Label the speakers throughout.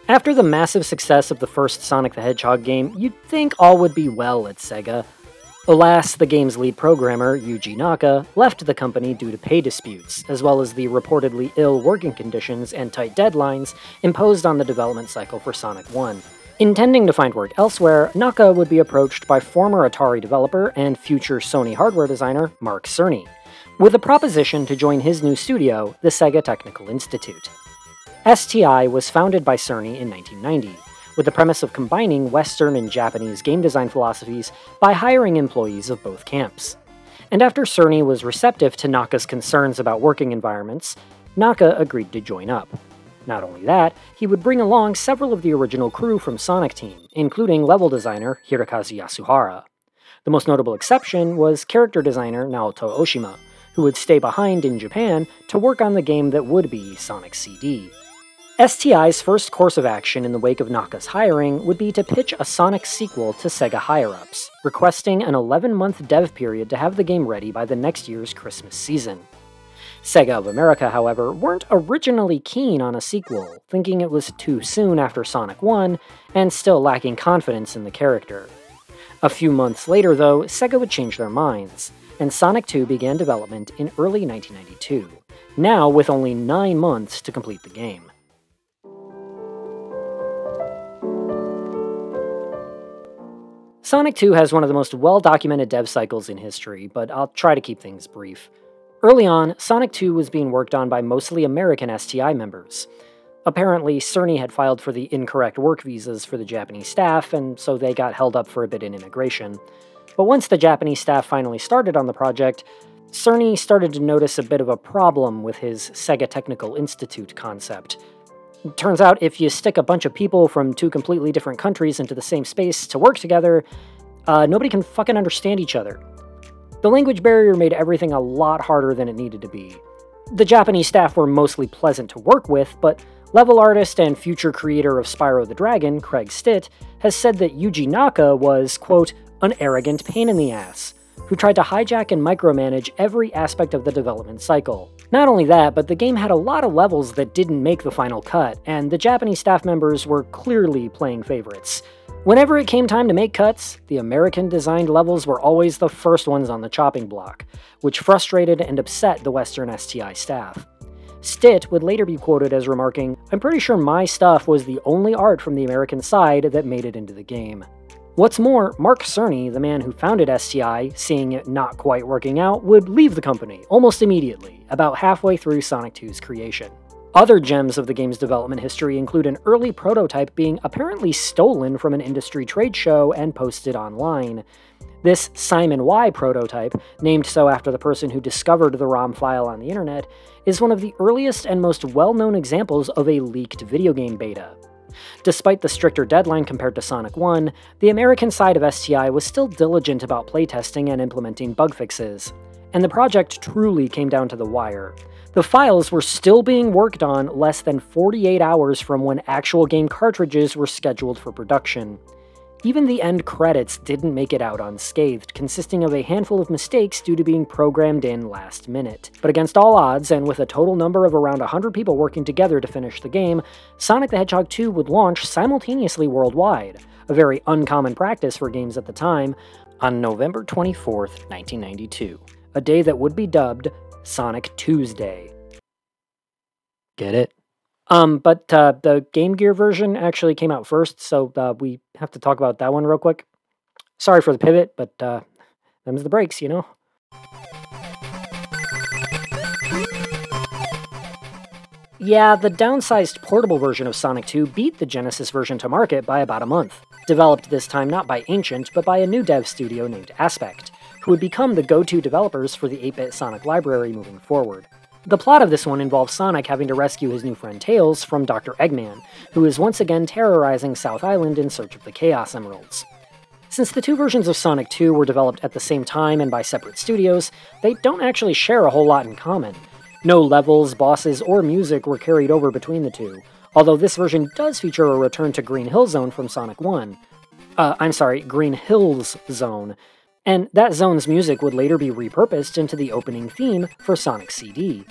Speaker 1: After the massive success of the first Sonic the Hedgehog game, you'd think all would be well at SEGA. Alas, the game's lead programmer, Yuji Naka, left the company due to pay disputes, as well as the reportedly ill working conditions and tight deadlines imposed on the development cycle for Sonic 1. Intending to find work elsewhere, Naka would be approached by former Atari developer and future Sony hardware designer Mark Cerny, with a proposition to join his new studio, the Sega Technical Institute. STI was founded by Cerny in 1990, with the premise of combining Western and Japanese game design philosophies by hiring employees of both camps. And after Cerny was receptive to Naka's concerns about working environments, Naka agreed to join up. Not only that, he would bring along several of the original crew from Sonic Team, including level designer Hirokazu Yasuhara. The most notable exception was character designer Naoto Oshima, who would stay behind in Japan to work on the game that would be Sonic CD. STI's first course of action in the wake of Naka's hiring would be to pitch a Sonic sequel to Sega higher-ups, requesting an 11-month dev period to have the game ready by the next year's Christmas season. Sega of America, however, weren't originally keen on a sequel, thinking it was too soon after Sonic 1, and still lacking confidence in the character. A few months later, though, Sega would change their minds, and Sonic 2 began development in early 1992, now with only 9 months to complete the game. Sonic 2 has one of the most well-documented dev cycles in history, but I'll try to keep things brief. Early on, Sonic 2 was being worked on by mostly American STI members. Apparently, Cerny had filed for the incorrect work visas for the Japanese staff, and so they got held up for a bit in immigration. But once the Japanese staff finally started on the project, Cerny started to notice a bit of a problem with his Sega Technical Institute concept. It turns out if you stick a bunch of people from two completely different countries into the same space to work together, nobody can fucking understand each other. The language barrier made everything a lot harder than it needed to be. The Japanese staff were mostly pleasant to work with, but level artist and future creator of Spyro the Dragon, Craig Stitt, has said that Yuji Naka was, quote, an arrogant pain in the ass, who tried to hijack and micromanage every aspect of the development cycle. Not only that, but the game had a lot of levels that didn't make the final cut, and the Japanese staff members were clearly playing favorites. Whenever it came time to make cuts, the American-designed levels were always the first ones on the chopping block, which frustrated and upset the Western STI staff. Stitt would later be quoted as remarking, "I'm pretty sure my stuff was the only art from the American side that made it into the game." What's more, Mark Cerny, the man who founded STI, seeing it not quite working out, would leave the company almost immediately, about halfway through Sonic 2's creation. Other gems of the game's development history include an early prototype being apparently stolen from an industry trade show and posted online. This Simon Y prototype, named so after the person who discovered the ROM file on the internet, is one of the earliest and most well-known examples of a leaked video game beta. Despite the stricter deadline compared to Sonic 1, the American side of STI was still diligent about playtesting and implementing bug fixes, and the project truly came down to the wire. The files were still being worked on less than 48 hours from when actual game cartridges were scheduled for production. Even the end credits didn't make it out unscathed, consisting of a handful of mistakes due to being programmed in last minute. But against all odds, and with a total number of around 100 people working together to finish the game, Sonic the Hedgehog 2 would launch simultaneously worldwide, a very uncommon practice for games at the time, on November 24th, 1992, a day that would be dubbed Sonic Tuesday. Get it? But the Game Gear version actually came out first, so we have to talk about that one real quick. Sorry for the pivot, but them's the breaks, you know? Yeah, the downsized portable version of Sonic 2 beat the Genesis version to market by about a month. Developed this time not by Ancient, but by a new dev studio named Aspect, who would become the go-to developers for the 8-bit Sonic library moving forward. The plot of this one involves Sonic having to rescue his new friend Tails from Dr. Eggman, who is once again terrorizing South Island in search of the Chaos Emeralds. Since the two versions of Sonic 2 were developed at the same time and by separate studios, they don't actually share a whole lot in common. No levels, bosses, or music were carried over between the two, although this version does feature a return to Green Hill Zone from Sonic 1. Green Hills Zone, and that zone's music would later be repurposed into the opening theme for Sonic CD.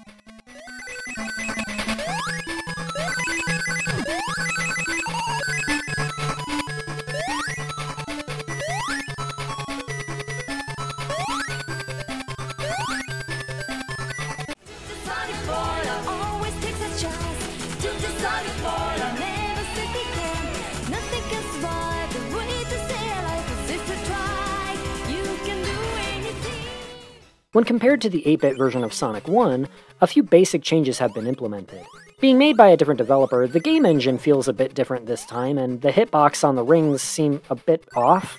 Speaker 1: When compared to the 8-bit version of Sonic 1, a few basic changes have been implemented. Being made by a different developer, the game engine feels a bit different this time, and the hitbox on the rings seem a bit off.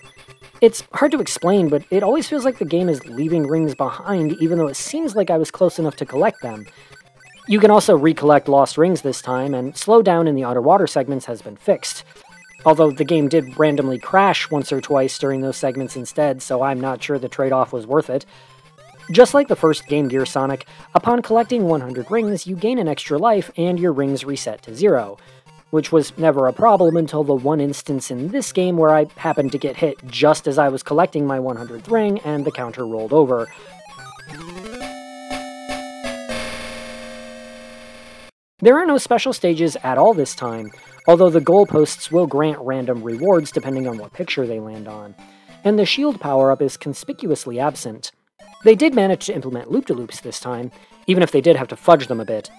Speaker 1: It's hard to explain, but it always feels like the game is leaving rings behind, even though it seems like I was close enough to collect them. You can also recollect lost rings this time, and slowdown in the underwater segments has been fixed. Although the game did randomly crash once or twice during those segments instead, so I'm not sure the trade-off was worth it. Just like the first Game Gear Sonic, upon collecting 100 rings, you gain an extra life and your rings reset to 0, which was never a problem until the one instance in this game where I happened to get hit just as I was collecting my 100th ring and the counter rolled over. There are no special stages at all this time, although the goalposts will grant random rewards depending on what picture they land on, and the shield power-up is conspicuously absent. They did manage to implement loop-de-loops this time, even if they did have to fudge them a bit.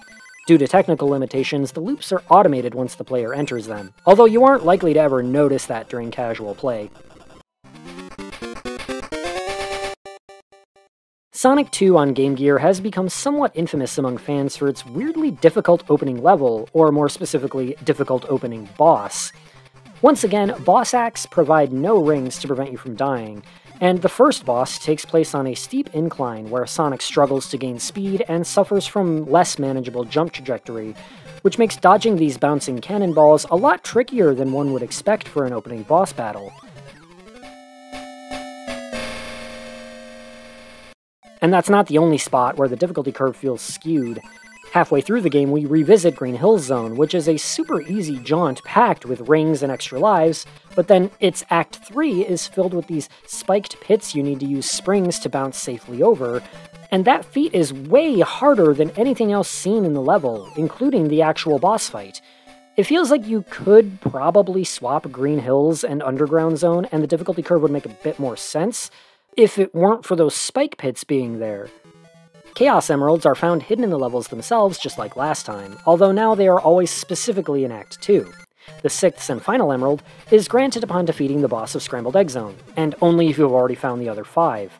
Speaker 1: Due to technical limitations, the loops are automated once the player enters them, although you aren't likely to ever notice that during casual play. Sonic 2 on Game Gear has become somewhat infamous among fans for its weirdly difficult opening level, or more specifically, difficult opening boss. Once again, boss acts provide no rings to prevent you from dying, and the first boss takes place on a steep incline where Sonic struggles to gain speed and suffers from less manageable jump trajectory, which makes dodging these bouncing cannonballs a lot trickier than one would expect for an opening boss battle. And that's not the only spot where the difficulty curve feels skewed. Halfway through the game, we revisit Green Hill Zone, which is a super easy jaunt packed with rings and extra lives, but then its Act 3 is filled with these spiked pits you need to use springs to bounce safely over, and that feat is way harder than anything else seen in the level, including the actual boss fight. It feels like you could probably swap Green Hills and Underground Zone, and the difficulty curve would make a bit more sense, if it weren't for those spike pits being there. Chaos Emeralds are found hidden in the levels themselves, just like last time, although now they are always specifically in Act 2. The 6th and final emerald is granted upon defeating the boss of Scrambled Egg Zone, and only if you have already found the other 5.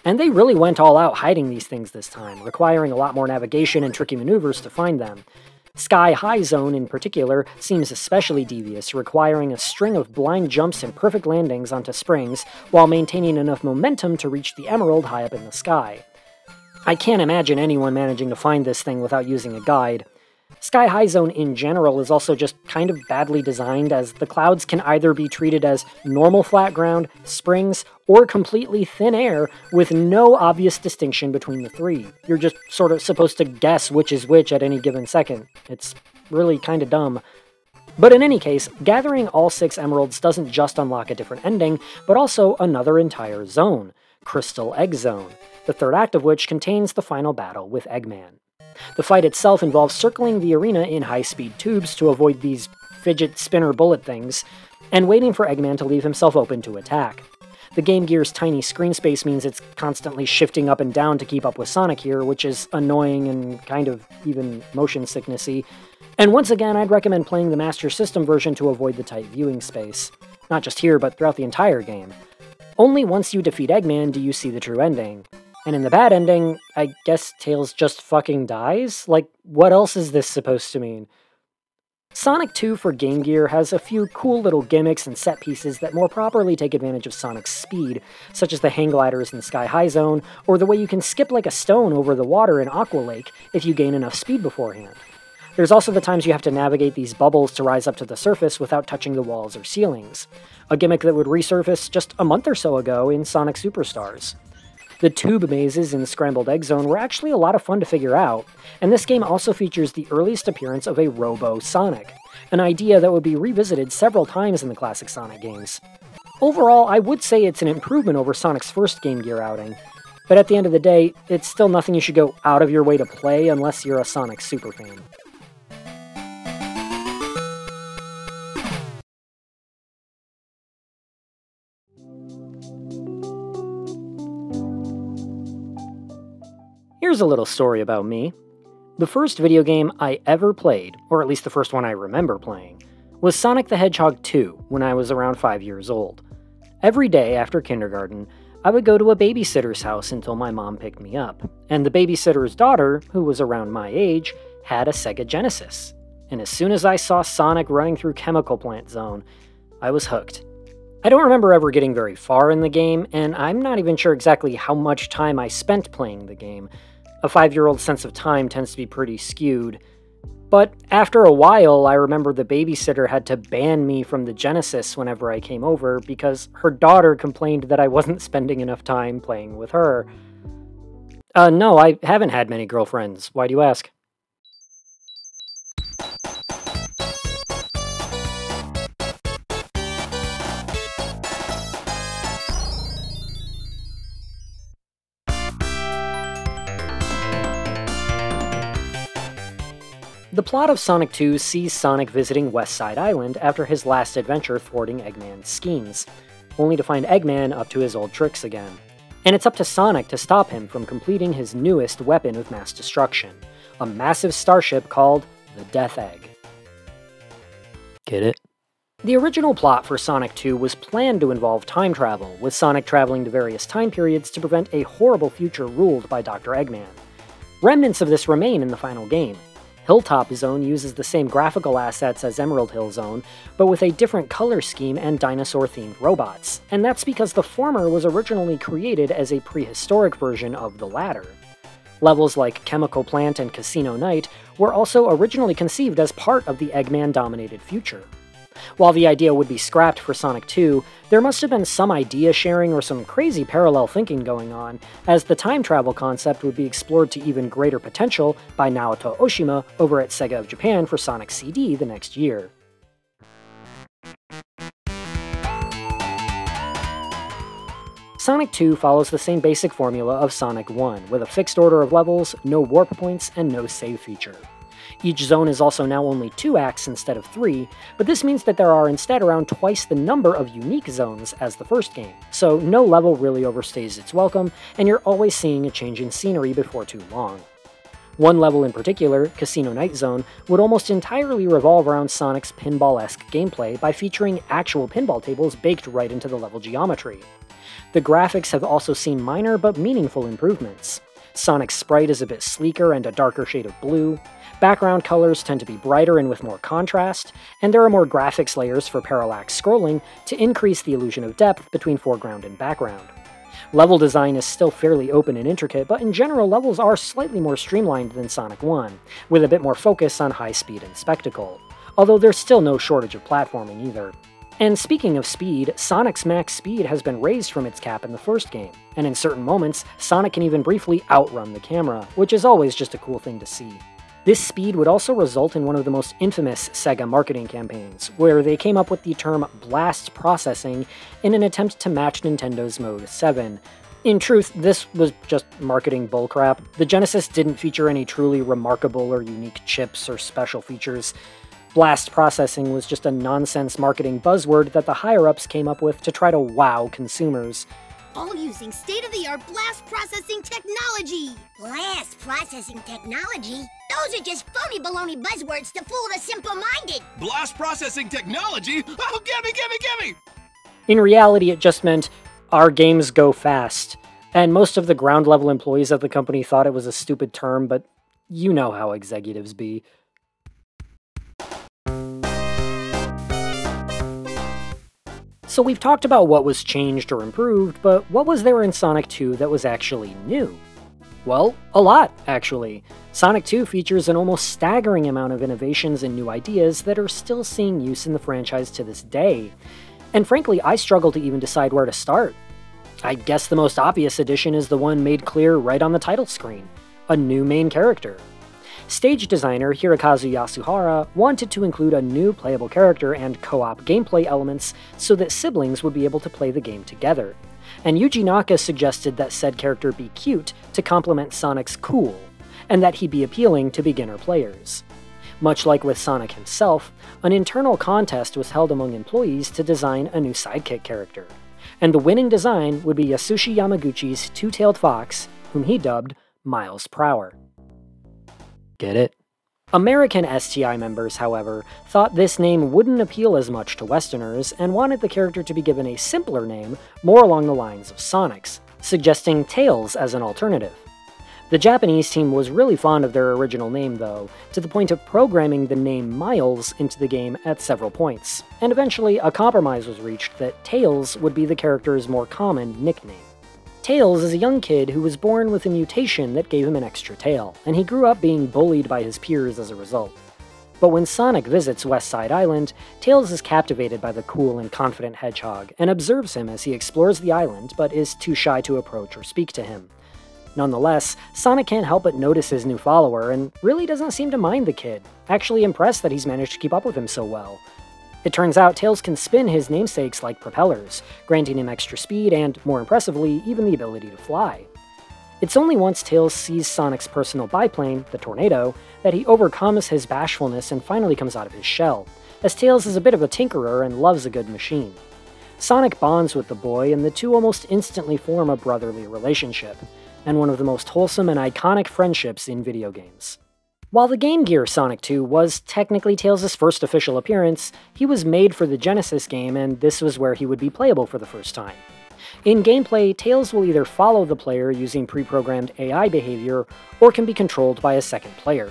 Speaker 1: And they really went all out hiding these things this time, requiring a lot more navigation and tricky maneuvers to find them. Sky High Zone in particular seems especially devious, requiring a string of blind jumps and perfect landings onto springs, while maintaining enough momentum to reach the emerald high up in the sky. I can't imagine anyone managing to find this thing without using a guide. Sky High Zone in general is also just kind of badly designed, as the clouds can either be treated as normal flat ground, springs, or completely thin air, with no obvious distinction between the three. You're just sort of supposed to guess which is which at any given second. It's really kinda dumb. But in any case, gathering all 6 emeralds doesn't just unlock a different ending, but also another entire zone, Crystal Egg Zone, the third act of which contains the final battle with Eggman. The fight itself involves circling the arena in high-speed tubes to avoid these fidget spinner bullet things, and waiting for Eggman to leave himself open to attack. The Game Gear's tiny screen space means it's constantly shifting up and down to keep up with Sonic here, which is annoying and kind of even motion sicknessy. And once again, I'd recommend playing the Master System version to avoid the tight viewing space. Not just here, but throughout the entire game. Only once you defeat Eggman do you see the true ending. And in the bad ending, I guess Tails just fucking dies? Like, what else is this supposed to mean? Sonic 2 for Game Gear has a few cool little gimmicks and set pieces that more properly take advantage of Sonic's speed, such as the hang gliders in the Sky High Zone, or the way you can skip like a stone over the water in Aqua Lake if you gain enough speed beforehand. There's also the times you have to navigate these bubbles to rise up to the surface without touching the walls or ceilings, a gimmick that would resurface just a month or so ago in Sonic Superstars. The tube mazes in Scrambled Egg Zone were actually a lot of fun to figure out, and this game also features the earliest appearance of a Robo-Sonic, an idea that would be revisited several times in the classic Sonic games. Overall, I would say it's an improvement over Sonic's first Game Gear outing, but at the end of the day, it's still nothing you should go out of your way to play unless you're a Sonic superfan. Here's a little story about me. The first video game I ever played, or at least the first one I remember playing, was Sonic the Hedgehog 2 when I was around 5 years old. Every day after kindergarten, I would go to a babysitter's house until my mom picked me up, and the babysitter's daughter, who was around my age, had a Sega Genesis. And as soon as I saw Sonic running through Chemical Plant Zone, I was hooked. I don't remember ever getting very far in the game, and I'm not even sure exactly how much time I spent playing the game. A 5-year-old sense of time tends to be pretty skewed. But after a while, I remember the babysitter had to ban me from the Genesis whenever I came over because her daughter complained that I wasn't spending enough time playing with her. No, I haven't had many girlfriends. Why do you ask? The plot of Sonic 2 sees Sonic visiting West Side Island after his last adventure thwarting Eggman's schemes, only to find Eggman up to his old tricks again. And it's up to Sonic to stop him from completing his newest weapon of mass destruction, a massive starship called the Death Egg. Get it? The original plot for Sonic 2 was planned to involve time travel, with Sonic traveling to various time periods to prevent a horrible future ruled by Dr. Eggman. Remnants of this remain in the final game. Hilltop Zone uses the same graphical assets as Emerald Hill Zone, but with a different color scheme and dinosaur-themed robots, and that's because the former was originally created as a prehistoric version of the latter. Levels like Chemical Plant and Casino Night were also originally conceived as part of the Eggman-dominated future. While the idea would be scrapped for Sonic 2, there must have been some idea sharing or some crazy parallel thinking going on, as the time travel concept would be explored to even greater potential by Naoto Oshima over at SEGA of Japan for Sonic CD the next year. Sonic 2 follows the same basic formula of Sonic 1, with a fixed order of levels, no warp points, and no save feature. Each zone is also now only 2 acts instead of 3, but this means that there are instead around twice the number of unique zones as the first game, so no level really overstays its welcome, and you're always seeing a change in scenery before too long. One level in particular, Casino Night Zone, would almost entirely revolve around Sonic's pinball-esque gameplay by featuring actual pinball tables baked right into the level geometry. The graphics have also seen minor but meaningful improvements. Sonic's sprite is a bit sleeker and a darker shade of blue, background colors tend to be brighter and with more contrast, and there are more graphics layers for parallax scrolling to increase the illusion of depth between foreground and background. Level design is still fairly open and intricate, but in general levels are slightly more streamlined than Sonic 1, with a bit more focus on high speed and spectacle, although there's still no shortage of platforming either. And speaking of speed, Sonic's max speed has been raised from its cap in the first game, and in certain moments, Sonic can even briefly outrun the camera, which is always just a cool thing to see. This speed would also result in one of the most infamous SEGA marketing campaigns, where they came up with the term blast processing in an attempt to match Nintendo's Mode 7. In truth, this was just marketing bullcrap. The Genesis didn't feature any truly remarkable or unique chips or special features. Blast processing was just a nonsense marketing buzzword that the higher-ups came up with to try to wow consumers.
Speaker 2: All using state-of-the-art blast processing technology! Blast processing technology? Those are just phony baloney buzzwords to fool the simple-minded!
Speaker 3: Blast processing technology? Oh, gimme!
Speaker 1: In reality, it just meant, our games go fast. And most of the ground-level employees of the company thought it was a stupid term, but you know how executives be. So we've talked about what was changed or improved, but what was there in Sonic 2 that was actually new? Well, a lot, actually. Sonic 2 features an almost staggering amount of innovations and new ideas that are still seeing use in the franchise to this day. And frankly, I struggle to even decide where to start. I guess the most obvious addition is the one made clear right on the title screen: a new main character. Stage designer Hirokazu Yasuhara wanted to include a new playable character and co-op gameplay elements so that siblings would be able to play the game together. And Yuji Naka suggested that said character be cute to complement Sonic's cool, and that he be appealing to beginner players. Much like with Sonic himself, an internal contest was held among employees to design a new sidekick character. And the winning design would be Yasushi Yamaguchi's two-tailed fox, whom he dubbed Miles Prower. Get it? American STI members, however, thought this name wouldn't appeal as much to Westerners and wanted the character to be given a simpler name, more along the lines of Sonic's, suggesting Tails as an alternative. The Japanese team was really fond of their original name, though, to the point of programming the name Miles into the game at several points, and eventually a compromise was reached that Tails would be the character's more common nickname. Tails is a young kid who was born with a mutation that gave him an extra tail, and he grew up being bullied by his peers as a result. But when Sonic visits West Side Island, Tails is captivated by the cool and confident Hedgehog, and observes him as he explores the island, but is too shy to approach or speak to him. Nonetheless, Sonic can't help but notice his new follower, and really doesn't seem to mind the kid, actually impressed that he's managed to keep up with him so well. It turns out Tails can spin his namesakes like propellers, granting him extra speed and, more impressively, even the ability to fly. It's only once Tails sees Sonic's personal biplane, the Tornado, that he overcomes his bashfulness and finally comes out of his shell, as Tails is a bit of a tinkerer and loves a good machine. Sonic bonds with the boy, and the two almost instantly form a brotherly relationship, and one of the most wholesome and iconic friendships in video games. While the Game Gear Sonic 2 was technically Tails' first official appearance, he was made for the Genesis game, and this was where he would be playable for the first time. In gameplay, Tails will either follow the player using pre-programmed AI behavior, or can be controlled by a second player.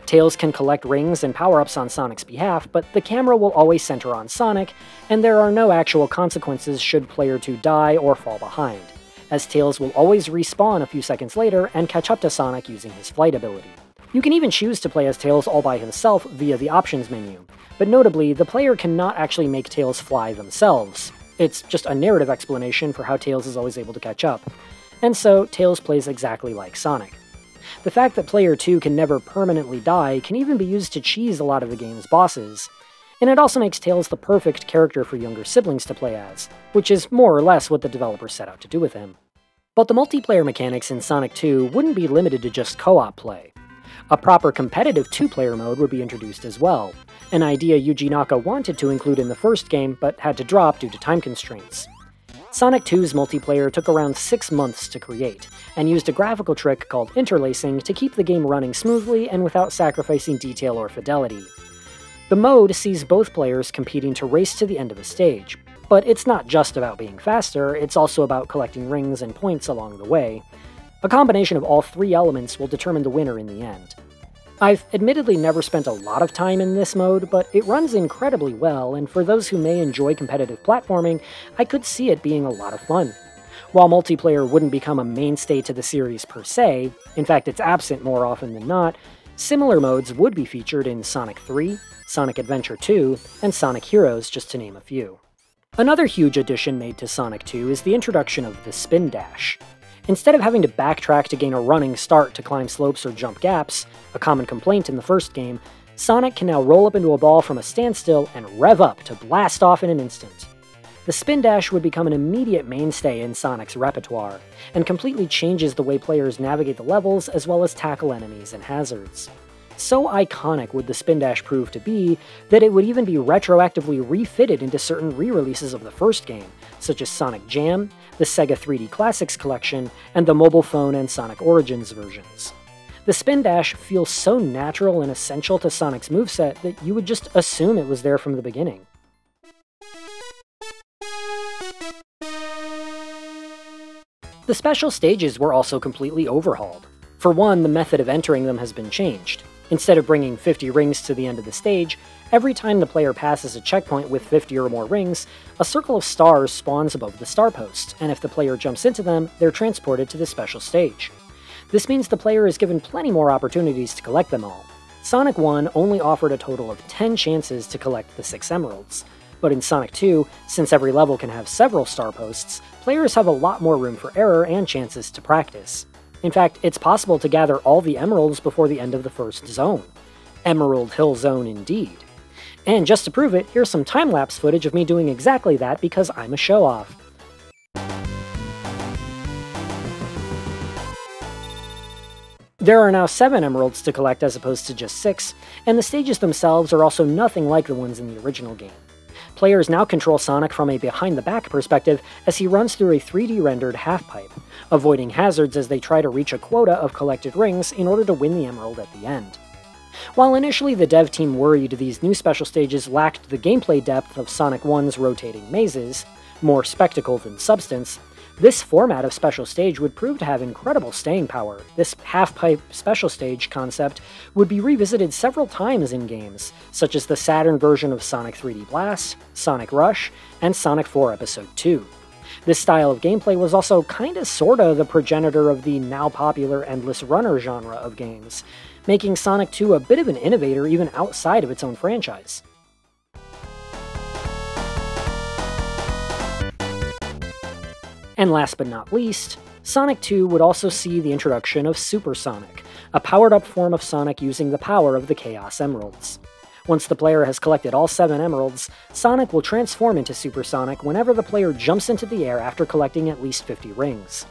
Speaker 1: Tails can collect rings and power-ups on Sonic's behalf, but the camera will always center on Sonic, and there are no actual consequences should player 2 die or fall behind, as Tails will always respawn a few seconds later and catch up to Sonic using his flight ability. You can even choose to play as Tails all by himself via the options menu, but notably, the player cannot actually make Tails fly themselves. It's just a narrative explanation for how Tails is always able to catch up. And so, Tails plays exactly like Sonic. The fact that player 2 can never permanently die can even be used to cheese a lot of the game's bosses. And it also makes Tails the perfect character for younger siblings to play as, which is more or less what the developers set out to do with him. But the multiplayer mechanics in Sonic 2 wouldn't be limited to just co-op play. A proper competitive two-player mode would be introduced as well, an idea Yuji Naka wanted to include in the first game but had to drop due to time constraints. Sonic 2's multiplayer took around 6 months to create, and used a graphical trick called interlacing to keep the game running smoothly and without sacrificing detail or fidelity. The mode sees both players competing to race to the end of a stage, but it's not just about being faster, it's also about collecting rings and points along the way. A combination of all three elements will determine the winner in the end. I've admittedly never spent a lot of time in this mode, but it runs incredibly well, and for those who may enjoy competitive platforming, I could see it being a lot of fun. While multiplayer wouldn't become a mainstay to the series per se, in fact it's absent more often than not, similar modes would be featured in Sonic 3, Sonic Adventure 2, and Sonic Heroes, just to name a few. Another huge addition made to Sonic 2 is the introduction of the Spin Dash. Instead of having to backtrack to gain a running start to climb slopes or jump gaps, a common complaint in the first game, Sonic can now roll up into a ball from a standstill and rev up to blast off in an instant. The Spin Dash would become an immediate mainstay in Sonic's repertoire, and completely changes the way players navigate the levels as well as tackle enemies and hazards. So iconic would the Spin Dash prove to be that it would even be retroactively refitted into certain re-releases of the first game, such as Sonic Jam, the SEGA 3D Classics Collection, and the mobile phone and Sonic Origins versions. The Spin Dash feels so natural and essential to Sonic's moveset that you would just assume it was there from the beginning. The special stages were also completely overhauled. For one, the method of entering them has been changed. Instead of bringing 50 rings to the end of the stage, every time the player passes a checkpoint with 50 or more rings, a circle of stars spawns above the star post, and if the player jumps into them, they're transported to the special stage. This means the player is given plenty more opportunities to collect them all. Sonic 1 only offered a total of 10 chances to collect the 6 emeralds, but in Sonic 2, since every level can have several star posts, players have a lot more room for error and chances to practice. In fact, it's possible to gather all the emeralds before the end of the first zone. Emerald Hill Zone indeed. And just to prove it, here's some time-lapse footage of me doing exactly that because I'm a show-off. There are now 7 emeralds to collect as opposed to just 6, and the stages themselves are also nothing like the ones in the original game. Players now control Sonic from a behind-the-back perspective as he runs through a 3D-rendered half-pipe, avoiding hazards as they try to reach a quota of collected rings in order to win the emerald at the end. While initially the dev team worried these new special stages lacked the gameplay depth of Sonic 1's rotating mazes, more spectacle than substance, this format of special stage would prove to have incredible staying power. This half-pipe special stage concept would be revisited several times in games, such as the Saturn version of Sonic 3D Blast, Sonic Rush, and Sonic 4 Episode 2. This style of gameplay was also kinda sorta the progenitor of the now popular Endless Runner genre of games, making Sonic 2 a bit of an innovator even outside of its own franchise. And last but not least, Sonic 2 would also see the introduction of Super Sonic, a powered-up form of Sonic using the power of the Chaos Emeralds. Once the player has collected all 7 emeralds, Sonic will transform into Super Sonic whenever the player jumps into the air after collecting at least 50 rings.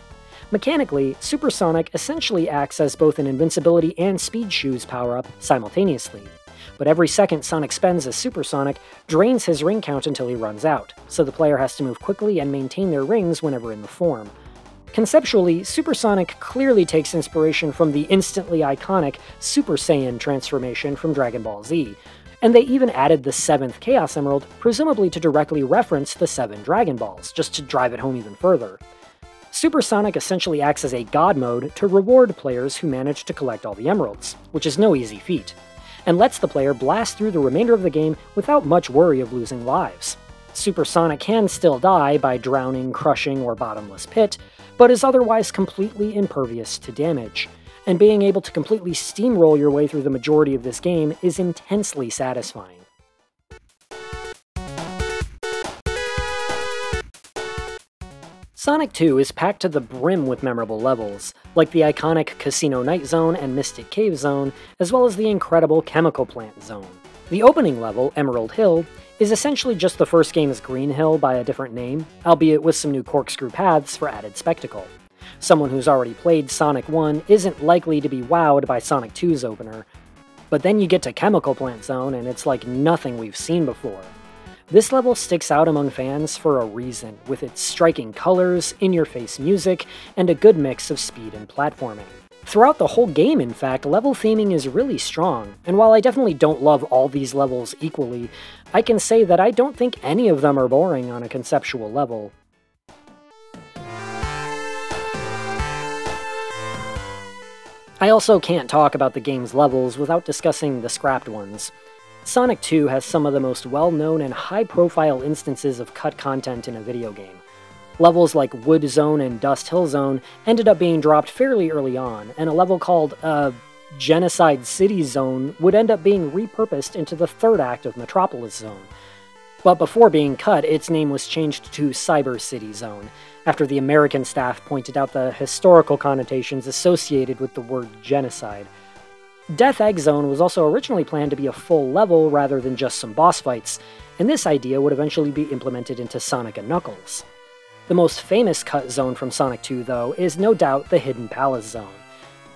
Speaker 1: Mechanically, Super Sonic essentially acts as both an invincibility and speed shoes power-up simultaneously. But every second Sonic spends as Super Sonic drains his ring count until he runs out, so the player has to move quickly and maintain their rings whenever in the form. Conceptually, Super Sonic clearly takes inspiration from the instantly iconic Super Saiyan transformation from Dragon Ball Z, and they even added the 7th Chaos Emerald, presumably to directly reference the 7 Dragon Balls, just to drive it home even further. Super Sonic essentially acts as a god mode to reward players who manage to collect all the emeralds, which is no easy feat, and lets the player blast through the remainder of the game without much worry of losing lives. Super Sonic can still die by drowning, crushing, or bottomless pit, but is otherwise completely impervious to damage, and being able to completely steamroll your way through the majority of this game is intensely satisfying. Sonic 2 is packed to the brim with memorable levels, like the iconic Casino Night Zone and Mystic Cave Zone, as well as the incredible Chemical Plant Zone. The opening level, Emerald Hill, is essentially just the first game's Green Hill by a different name, albeit with some new corkscrew paths for added spectacle. Someone who's already played Sonic 1 isn't likely to be wowed by Sonic 2's opener, but then you get to Chemical Plant Zone and it's like nothing we've seen before. This level sticks out among fans for a reason, with its striking colors, in-your-face music, and a good mix of speed and platforming. Throughout the whole game, in fact, level theming is really strong, and while I definitely don't love all these levels equally, I can say that I don't think any of them are boring on a conceptual level. I also can't talk about the game's levels without discussing the scrapped ones. Sonic 2 has some of the most well-known and high-profile instances of cut content in a video game. Levels like Wood Zone and Dust Hill Zone ended up being dropped fairly early on, and a level called, Genocide City Zone would end up being repurposed into the third act of Metropolis Zone. But before being cut, its name was changed to Cyber City Zone, after the American staff pointed out the historical connotations associated with the word genocide. Death Egg Zone was also originally planned to be a full level rather than just some boss fights, and this idea would eventually be implemented into Sonic & Knuckles. The most famous cut zone from Sonic 2, though, is no doubt the Hidden Palace Zone.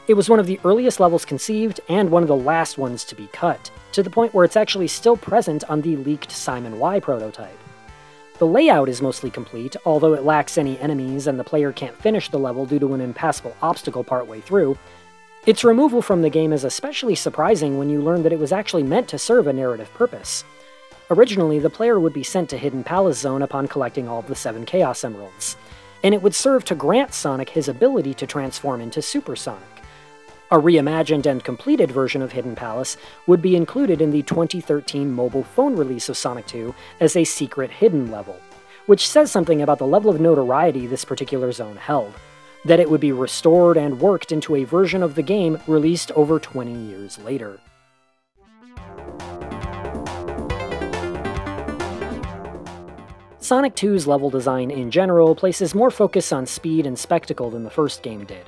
Speaker 1: It was one of the earliest levels conceived, and one of the last ones to be cut, to the point where it's actually still present on the leaked Simon Y prototype. The layout is mostly complete, although it lacks any enemies and the player can't finish the level due to an impassable obstacle partway through. Its removal from the game is especially surprising when you learn that it was actually meant to serve a narrative purpose. Originally, the player would be sent to Hidden Palace Zone upon collecting all of the 7 Chaos Emeralds, and it would serve to grant Sonic his ability to transform into Super Sonic. A reimagined and completed version of Hidden Palace would be included in the 2013 mobile phone release of Sonic 2 as a secret hidden level, which says something about the level of notoriety this particular zone held. That it would be restored and worked into a version of the game released over 20 years later. Sonic 2's level design in general places more focus on speed and spectacle than the first game did.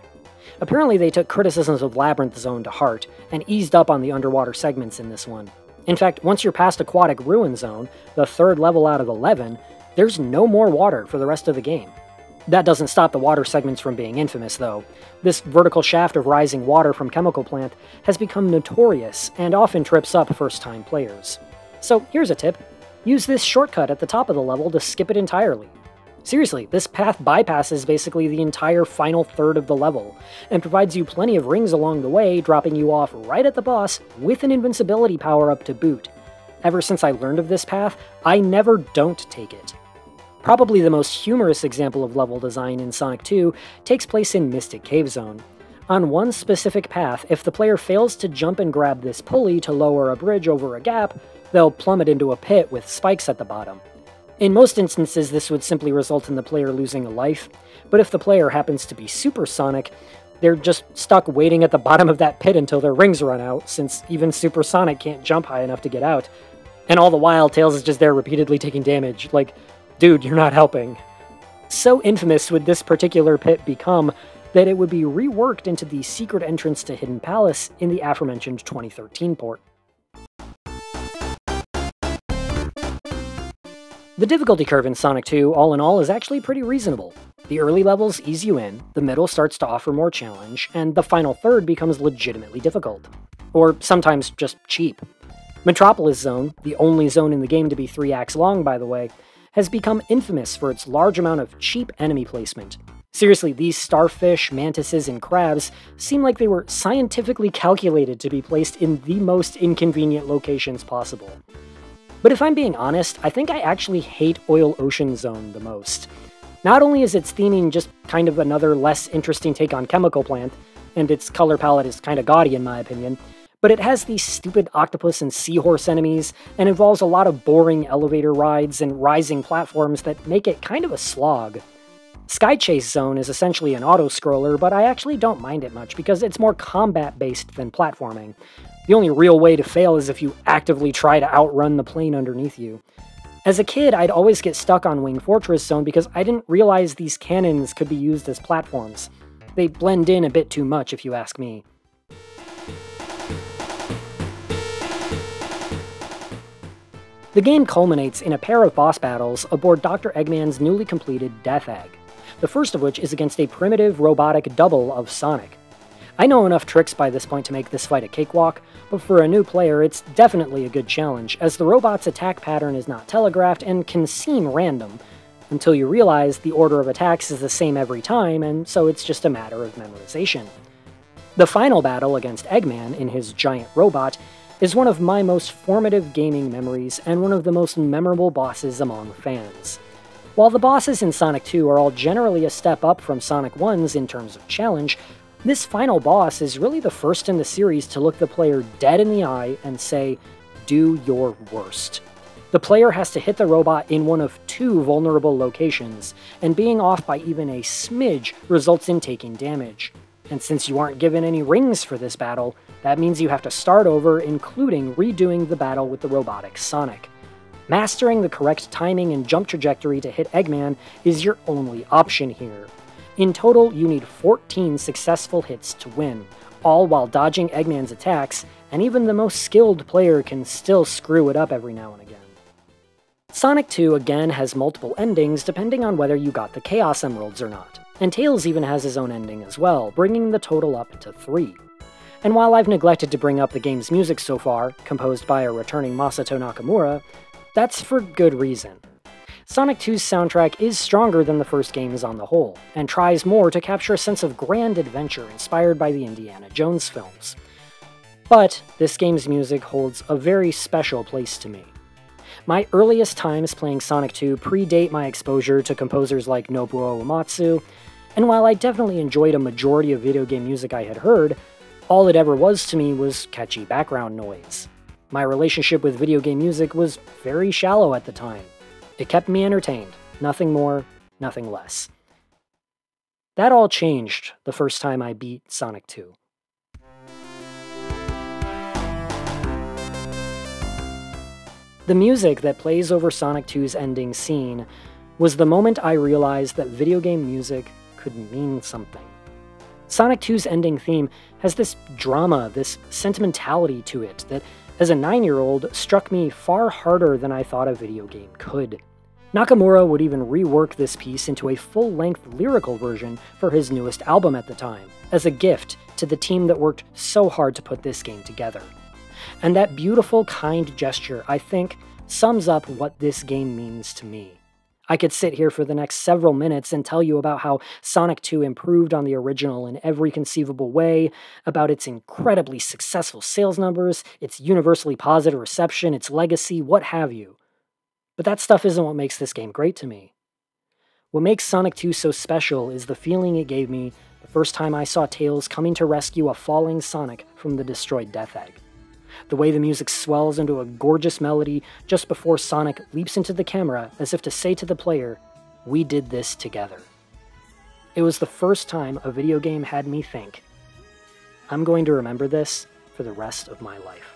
Speaker 1: Apparently they took criticisms of Labyrinth Zone to heart, and eased up on the underwater segments in this one. In fact, once you're past Aquatic Ruin Zone, the third level out of 11, there's no more water for the rest of the game. That doesn't stop the water segments from being infamous, though. This vertical shaft of rising water from Chemical Plant has become notorious, and often trips up first-time players. So here's a tip. Use this shortcut at the top of the level to skip it entirely. Seriously, this path bypasses basically the entire final third of the level, and provides you plenty of rings along the way, dropping you off right at the boss with an invincibility power-up to boot. Ever since I learned of this path, I never don't take it. Probably the most humorous example of level design in Sonic 2 takes place in Mystic Cave Zone. On one specific path, if the player fails to jump and grab this pulley to lower a bridge over a gap, they'll plummet into a pit with spikes at the bottom. In most instances, this would simply result in the player losing a life, but if the player happens to be supersonic, they're just stuck waiting at the bottom of that pit until their rings run out, since even Supersonic can't jump high enough to get out. And all the while, Tails is just there repeatedly taking damage, like, dude, you're not helping. So infamous would this particular pit become that it would be reworked into the secret entrance to Hidden Palace in the aforementioned 2013 port. The difficulty curve in Sonic 2, all in all, is actually pretty reasonable. The early levels ease you in, the middle starts to offer more challenge, and the final third becomes legitimately difficult. Or sometimes just cheap. Metropolis Zone, the only zone in the game to be 3 acts long by the way, has become infamous for its large amount of cheap enemy placement. Seriously, these starfish, mantises, and crabs seem like they were scientifically calculated to be placed in the most inconvenient locations possible. But if I'm being honest, I think I actually hate Oil Ocean Zone the most. Not only is its theming just kind of another less interesting take on Chemical Plant, and its color palette is kinda gaudy in my opinion, but it has these stupid octopus and seahorse enemies, and involves a lot of boring elevator rides and rising platforms that make it kind of a slog. Sky Chase Zone is essentially an auto-scroller, but I actually don't mind it much because it's more combat-based than platforming. The only real way to fail is if you actively try to outrun the plane underneath you. As a kid, I'd always get stuck on Wing Fortress Zone because I didn't realize these cannons could be used as platforms. They blend in a bit too much, if you ask me. The game culminates in a pair of boss battles aboard Dr. Eggman's newly completed Death Egg, the first of which is against a primitive robotic double of Sonic. I know enough tricks by this point to make this fight a cakewalk, but for a new player it's definitely a good challenge, as the robot's attack pattern is not telegraphed and can seem random, until you realize the order of attacks is the same every time, and so it's just a matter of memorization. The final battle against Eggman in his giant robot is one of my most formative gaming memories and one of the most memorable bosses among fans. While the bosses in Sonic 2 are all generally a step up from Sonic 1's in terms of challenge, this final boss is really the first in the series to look the player dead in the eye and say, "Do your worst." The player has to hit the robot in one of 2 vulnerable locations, and being off by even a smidge results in taking damage. And since you aren't given any rings for this battle, that means you have to start over, including redoing the battle with the robotic Sonic. Mastering the correct timing and jump trajectory to hit Eggman is your only option here. In total, you need 14 successful hits to win, all while dodging Eggman's attacks, and even the most skilled player can still screw it up every now and again. Sonic 2 again has multiple endings depending on whether you got the Chaos Emeralds or not, and Tails even has his own ending as well, bringing the total up to 3. And while I've neglected to bring up the game's music so far, composed by a returning Masato Nakamura, that's for good reason. Sonic 2's soundtrack is stronger than the first games on the whole, and tries more to capture a sense of grand adventure inspired by the Indiana Jones films. But this game's music holds a very special place to me. My earliest times playing Sonic 2 predate my exposure to composers like Nobuo Uematsu, and while I definitely enjoyed a majority of video game music I had heard, all it ever was to me was catchy background noise. My relationship with video game music was very shallow at the time. It kept me entertained, nothing more, nothing less. That all changed the first time I beat Sonic 2. The music that plays over Sonic 2's ending scene was the moment I realized that video game music could mean something. Sonic 2's ending theme has this drama, this sentimentality to it that, as a 9-year-old, struck me far harder than I thought a video game could. Nakamura would even rework this piece into a full-length lyrical version for his newest album at the time, as a gift to the team that worked so hard to put this game together. And that beautiful, kind gesture, I think, sums up what this game means to me. I could sit here for the next several minutes and tell you about how Sonic 2 improved on the original in every conceivable way, about its incredibly successful sales numbers, its universally positive reception, its legacy, what have you. But that stuff isn't what makes this game great to me. What makes Sonic 2 so special is the feeling it gave me the first time I saw Tails coming to rescue a falling Sonic from the destroyed Death Egg. The way the music swells into a gorgeous melody just before Sonic leaps into the camera as if to say to the player, "We did this together." It was the first time a video game had me think, I'm going to remember this for the rest of my life.